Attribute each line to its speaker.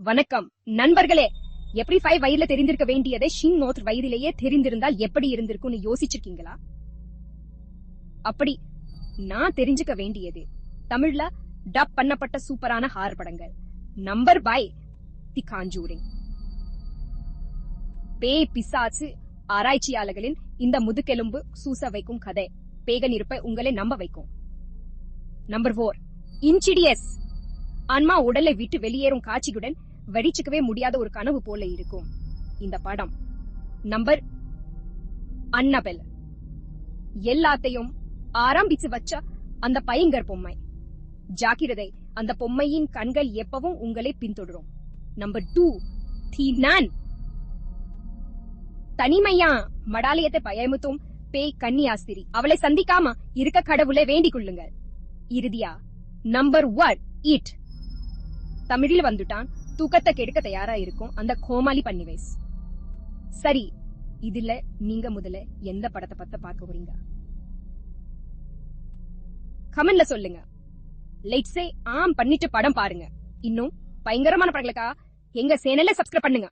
Speaker 1: வணக்கம் நண்பர்களே. எப்படி 5 வயதுல தெரிந்திருக்க வேண்டியதை ஷின் 4 வயதிலேயே தெரிந்திருந்தால் எப்படி இருந்திருக்கும்னு யோசிச்சிருக்கீங்களா? அப்படி நான் தெரிஞ்சுக்க வேண்டியது தமிழ்ல டப் பண்ணப்பட்ட சூப்பரான ஹார் படங்கள். Number by the Conjuring. பேய் பிசாசு ஆராய்ச்சியாளர்களின் இந்த முதுகெலும்பு சூச வைக்கும் கதை பேகன் இருப்பை உங்களை நம்ப வைக்கும். Number 4 Insidious. ஆன்மா உடலை விட்டு வெளியேறும் காட்சியுடன் வரிச்சிக்கவே முடியாத ஒரு கனவு போல இருக்கும் இந்த படம். Number Annabel. எல்லாத்தையும் ஆரம்பிச்சு வச்ச அந்த பயங்கர் பொம்மை. ஜாக்கிரதை, அந்த பொம்மையின் கண்கள் எப்பவும் உங்களை பின்தொடரும். நம்பர் 2 தி நான். தனிமையா மடாலயத்தை பயமுத்தும் பேய் கன்னியாஸ்திரி. அவளை சந்திக்காம இருக்க கடவுளை வேண்டிக் கொள்ளுங்கள். இறுதியா நம்பர் 1 இட். தமிழில் வந்துட்டான் தூக்கத்தை கெடுக்க தயாரா இருக்கும் அந்த கோமாளி பன்னிவேஸ். சரி, இதுல நீங்க முதல்ல எந்த படத்தை பத்த பார்க்க போறீங்க? கமெண்ட்ல சொல்லுங்க. லைட்ஸே ஆம் பண்ணிட்டு படம் பாருங்க. இன்னும் பயங்கரமான படங்களுக்கா எங்க சேனலை சப்ஸ்கிரைப் பண்ணுங்க.